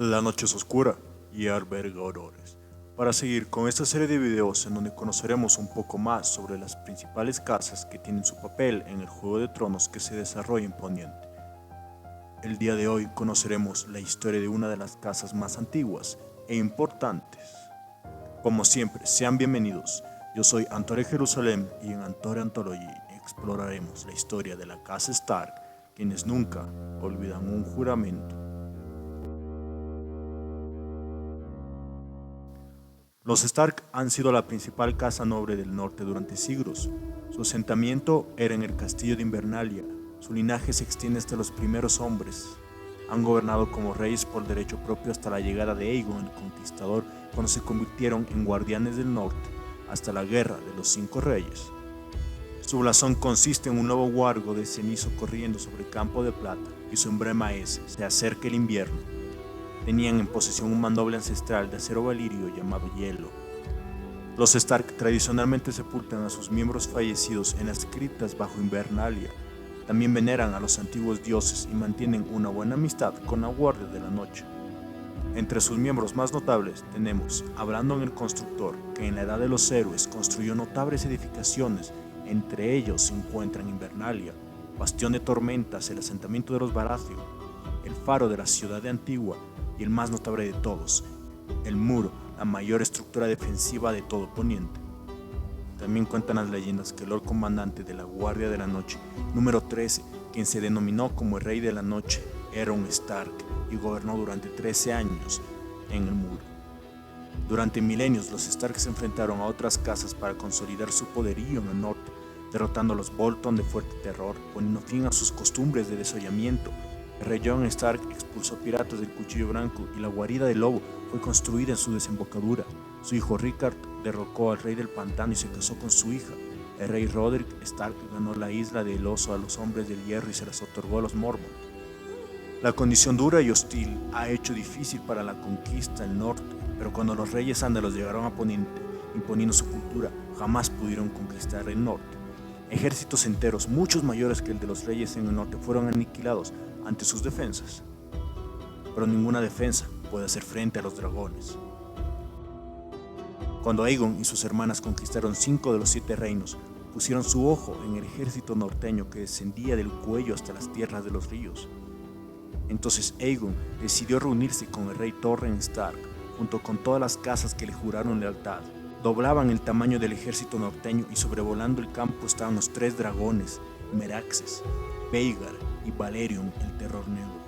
La noche es oscura y alberga horrores. Para seguir con esta serie de videos en donde conoceremos un poco más sobre las principales casas que tienen su papel en el Juego de Tronos que se desarrolla en Poniente. El día de hoy conoceremos la historia de una de las casas más antiguas e importantes. Como siempre, sean bienvenidos. Yo soy Antore Jerusalén y en Antore Anthology exploraremos la historia de la casa Stark, quienes nunca olvidan un juramento. Los Stark han sido la principal casa noble del norte durante siglos. Su asentamiento era en el castillo de Invernalia. Su linaje se extiende hasta los primeros hombres. Han gobernado como reyes por derecho propio hasta la llegada de Aegon el Conquistador, cuando se convirtieron en guardianes del norte, hasta la Guerra de los Cinco Reyes. Su blasón consiste en un lobo huargo de cenizo corriendo sobre campo de plata, y su emblema es: se acerca el invierno. Tenían en posesión un mandoble ancestral de acero valirio llamado Hielo. Los Stark tradicionalmente sepultan a sus miembros fallecidos en las criptas bajo Invernalia. También veneran a los antiguos dioses y mantienen una buena amistad con la Guardia de la Noche. Entre sus miembros más notables tenemos a Brandon el Constructor, que en la Edad de los Héroes construyó notables edificaciones. Entre ellos se encuentran Invernalia, Bastión de Tormentas, el asentamiento de los Baratheon, el faro de la ciudad de Antigua y el más notable de todos, el muro, la mayor estructura defensiva de todo Poniente. También cuentan las leyendas que el Lord Comandante de la Guardia de la Noche, número 13, quien se denominó como el Rey de la Noche, era un Stark y gobernó durante 13 años en el muro. Durante milenios los Stark se enfrentaron a otras casas para consolidar su poderío en el norte, derrotando a los Bolton de fuerte terror, poniendo fin a sus costumbres de desollamiento. El rey Jon Stark expulsó piratas del Cuchillo Blanco y la guarida del lobo fue construida en su desembocadura. Su hijo Rickard derrocó al rey del pantano y se casó con su hija. El rey Roderick Stark ganó la isla del oso a los hombres del hierro y se las otorgó a los Mormont. La condición dura y hostil ha hecho difícil para la conquista el norte, pero cuando los reyes ándalos llegaron a Poniente, imponiendo su cultura, jamás pudieron conquistar el norte. Ejércitos enteros, muchos mayores que el de los reyes en el norte, fueron aniquilados ante sus defensas. Pero ninguna defensa puede hacer frente a los dragones. Cuando Aegon y sus hermanas conquistaron 5 de los 7 reinos, pusieron su ojo en el ejército norteño que descendía del cuello hasta las tierras de los ríos. Entonces Aegon decidió reunirse con el rey Torren Stark, junto con todas las casas que le juraron lealtad. Doblaban el tamaño del ejército norteño y sobrevolando el campo estaban los 3 dragones, Meraxes, Veigar y Valerion, el Terror Negro.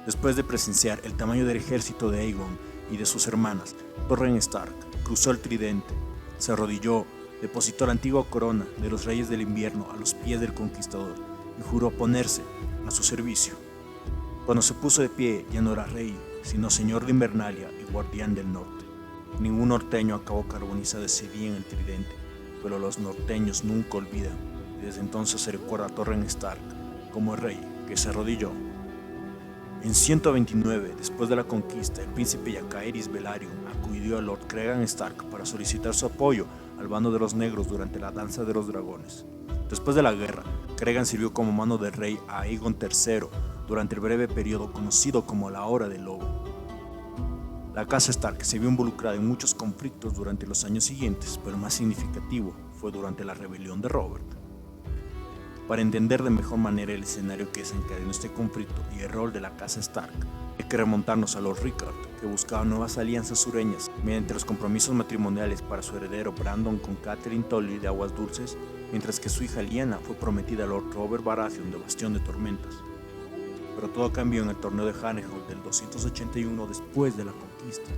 Después de presenciar el tamaño del ejército de Aegon y de sus hermanas, Torren Stark cruzó el tridente, se arrodilló, depositó la antigua corona de los Reyes del Invierno a los pies del Conquistador y juró ponerse a su servicio. Cuando se puso de pie ya no era rey, sino señor de Invernalia y guardián del norte. Ningún norteño acabó carbonizado ese día en el tridente, pero los norteños nunca olvidan, y desde entonces se recuerda a Torren Stark como el rey que se arrodilló. En 129, después de la conquista, el príncipe Jacaerys Velaryon acudió a Lord Cregan Stark para solicitar su apoyo al bando de los negros durante la danza de los dragones. Después de la guerra, Cregan sirvió como mano del rey a Aegon III durante el breve periodo conocido como la Hora del Lobo. La casa Stark se vio involucrada en muchos conflictos durante los años siguientes, pero el más significativo fue durante la rebelión de Robert. Para entender de mejor manera el escenario que desencadenó este conflicto y el rol de la casa Stark, hay que remontarnos a Lord Rickard, que buscaba nuevas alianzas sureñas mediante los compromisos matrimoniales para su heredero Brandon con Catelyn Tully de Aguas Dulces, mientras que su hija Lyanna fue prometida a Lord Robert Baratheon de Bastión de Tormentas. Pero todo cambió en el torneo de Harrenhal del 281 después de la conquista,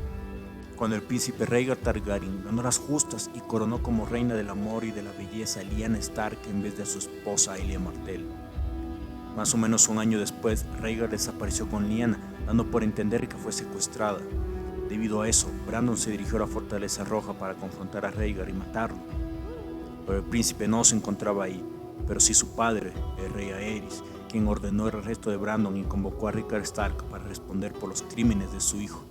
cuando el príncipe Rhaegar Targaryen ganó las justas y coronó como reina del amor y de la belleza a Lyanna Stark en vez de a su esposa Elia Martell. Más o menos un año después, Rhaegar desapareció con Lyanna, dando por entender que fue secuestrada. Debido a eso, Brandon se dirigió a la Fortaleza Roja para confrontar a Rhaegar y matarlo. Pero el príncipe no se encontraba ahí, pero sí su padre, el rey Aerys, quien ordenó el arresto de Brandon y convocó a Rickard Stark para responder por los crímenes de su hijo.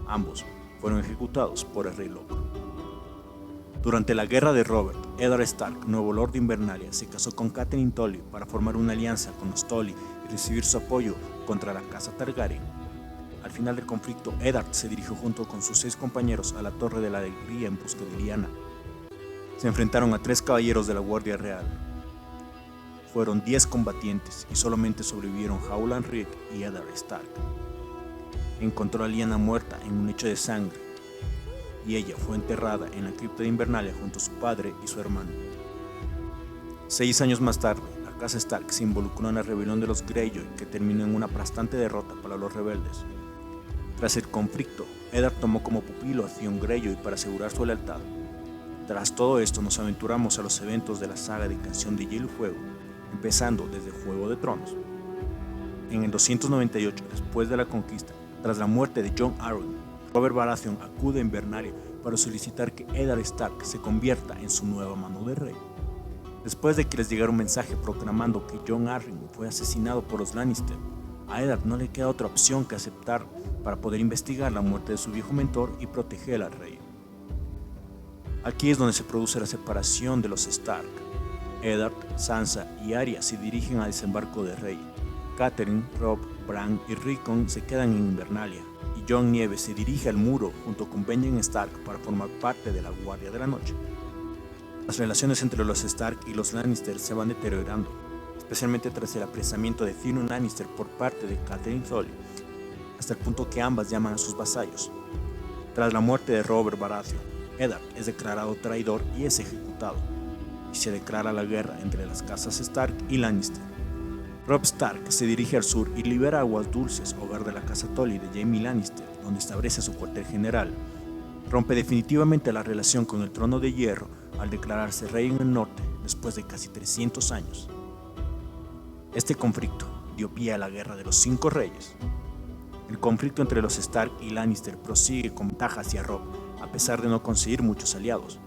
Ambos fueron ejecutados por el Rey Loco. Durante la guerra de Robert, Eddard Stark, nuevo Lord de Invernalia, se casó con Catelyn Tully para formar una alianza con los Tully y recibir su apoyo contra la casa Targaryen. Al final del conflicto, Eddard se dirigió junto con sus 6 compañeros a la Torre de la Alegría en busca de Lyanna. Se enfrentaron a 3 caballeros de la Guardia Real. Fueron 10 combatientes y solamente sobrevivieron Howland Reed y Eddard Stark. Encontró a Lyanna muerta en un lecho de sangre y ella fue enterrada en la cripta de Invernalia junto a su padre y su hermano. 6 años más tarde, la casa Stark se involucró en la rebelión de los Greyjoy, que terminó en una aplastante derrota para los rebeldes. Tras el conflicto, Eddard tomó como pupilo a Theon Greyjoy para asegurar su lealtad. Tras todo esto, nos aventuramos a los eventos de la saga de Canción de Hielo y Fuego, empezando desde Juego de Tronos. En el 298, después de la conquista, tras la muerte de Jon Arryn, Robert Baratheon acude a Invernalia para solicitar que Eddard Stark se convierta en su nueva mano de rey. Después de que les llegara un mensaje proclamando que Jon Arryn fue asesinado por los Lannister, a Eddard no le queda otra opción que aceptar para poder investigar la muerte de su viejo mentor y proteger al rey. Aquí es donde se produce la separación de los Stark. Eddard, Sansa y Arya se dirigen al desembarco de Rey. Catelyn, Robb, Bran y Rickon se quedan en Invernalia, y Jon Nieve se dirige al muro junto con Benjen Stark para formar parte de la Guardia de la Noche. Las relaciones entre los Stark y los Lannister se van deteriorando, especialmente tras el apresamiento de Tyrion Lannister por parte de Catelyn Tully, hasta el punto que ambas llaman a sus vasallos. Tras la muerte de Robert Baratheon, Eddard es declarado traidor y es ejecutado, y se declara la guerra entre las casas Stark y Lannister. Robb Stark se dirige al sur y libera Aguas Dulces, hogar de la casa Tully de Jaime Lannister, donde establece su cuartel general. Rompe definitivamente la relación con el Trono de Hierro al declararse rey en el norte después de casi 300 años. Este conflicto dio pie a la Guerra de los 5 Reyes. El conflicto entre los Stark y Lannister prosigue con ventaja hacia Robb, a pesar de no conseguir muchos aliados.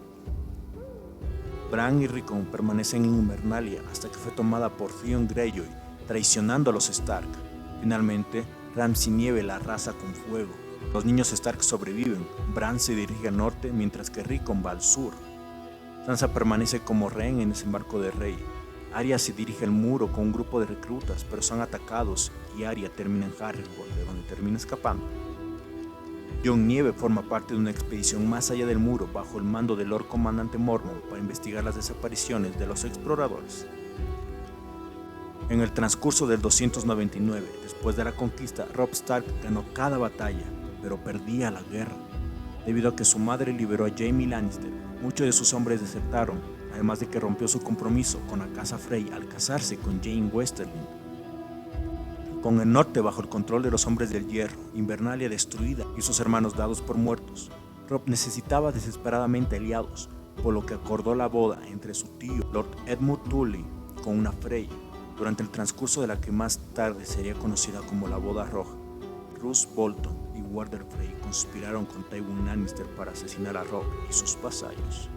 Bran y Rickon permanecen en Invernalia hasta que fue tomada por Theon Greyjoy, traicionando a los Stark. Finalmente, Ramsay Nieve la arrasa con fuego. Los niños Stark sobreviven. Bran se dirige al norte mientras que Rickon va al sur. Sansa permanece como rehén en el desembarco de Rey. Arya se dirige al muro con un grupo de reclutas, pero son atacados y Arya termina en Harrenhal, de donde termina escapando. Jon Nieve forma parte de una expedición más allá del muro bajo el mando del Lord Comandante Mormont para investigar las desapariciones de los exploradores. En el transcurso del 299, después de la conquista, Robb Stark ganó cada batalla, pero perdía la guerra. Debido a que su madre liberó a Jaime Lannister, muchos de sus hombres desertaron, además de que rompió su compromiso con la casa Frey al casarse con Jane Westerling. Con el norte bajo el control de los hombres del hierro, Invernalia destruida y sus hermanos dados por muertos, Robb necesitaba desesperadamente aliados, por lo que acordó la boda entre su tío, Lord Edmund Tully, con una Frey, durante el transcurso de la que más tarde sería conocida como la Boda Roja. Roose Bolton y Walder Frey conspiraron con Tywin Lannister para asesinar a Robb y sus vasallos.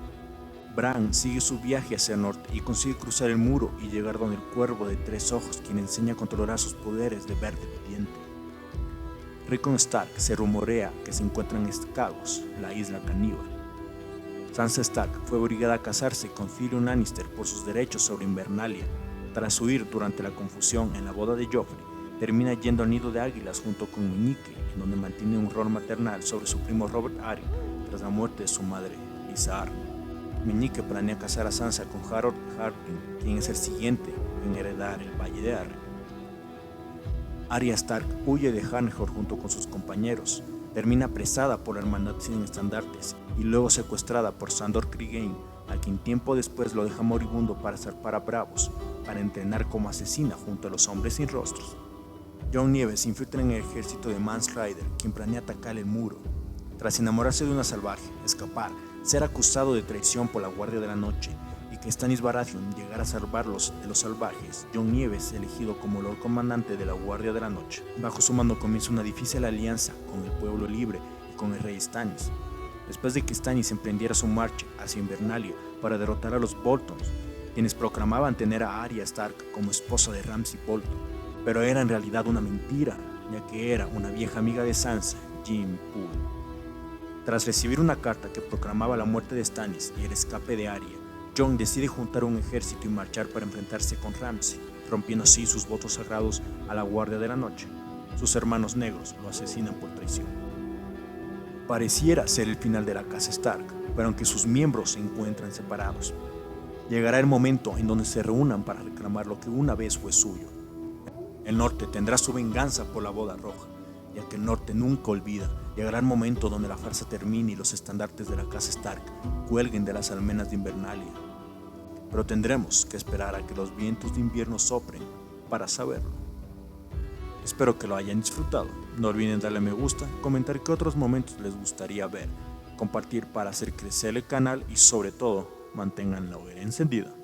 Bran sigue su viaje hacia el norte y consigue cruzar el muro y llegar donde el Cuervo de 3 ojos, quien enseña a controlar sus poderes de verde viviente. Rickon Stark se rumorea que se encuentra en Skagos, la isla caníbal. Sansa Stark fue obligada a casarse con Tyrion Lannister por sus derechos sobre Invernalia. Tras huir durante la confusión en la boda de Joffrey, termina yendo al nido de águilas junto con Meñique, en donde mantiene un rol maternal sobre su primo Robert Arryn tras la muerte de su madre, Lysa Arryn. Meñique planea casar a Sansa con Harold Harpin, quien es el siguiente en heredar el Valle de Arryn. Arya Stark huye de Harrenhal junto con sus compañeros, termina apresada por la Hermandad Sin Estandartes y luego secuestrada por Sandor Clegane, a quien tiempo después lo deja moribundo para zarpar a Bravos, para entrenar como asesina junto a los hombres sin rostros. Jon Nieve se infiltra en el ejército de Mance Rayder, quien planea atacar el muro. Tras enamorarse de una salvaje, escapar, ser acusado de traición por la Guardia de la Noche y que Stannis Baratheon llegara a salvarlos de los salvajes, Jon Nieve es elegido como Lord Comandante de la Guardia de la Noche. Bajo su mando comienza una difícil alianza con el pueblo libre y con el rey Stannis. Después de que Stannis emprendiera su marcha hacia Invernalia para derrotar a los Boltons, quienes proclamaban tener a Arya Stark como esposa de Ramsay Bolton, pero era en realidad una mentira, ya que era una vieja amiga de Sansa, Jeyne Poole. Tras recibir una carta que proclamaba la muerte de Stannis y el escape de Arya, Jon decide juntar un ejército y marchar para enfrentarse con Ramsay, rompiendo así sus votos sagrados a la Guardia de la Noche. sus hermanos negros lo asesinan por traición. Pareciera ser el final de la casa Stark, pero aunque sus miembros se encuentran separados, llegará el momento en donde se reúnan para reclamar lo que una vez fue suyo. El norte tendrá su venganza por la boda roja, ya que el norte nunca olvida. Llegará el momento donde la farsa termine y los estandartes de la casa Stark cuelguen de las almenas de Invernalia. Pero tendremos que esperar a que los vientos de invierno soplen para saberlo. Espero que lo hayan disfrutado. No olviden darle me gusta, comentar qué otros momentos les gustaría ver, compartir para hacer crecer el canal y sobre todo, mantengan la hoguera encendida.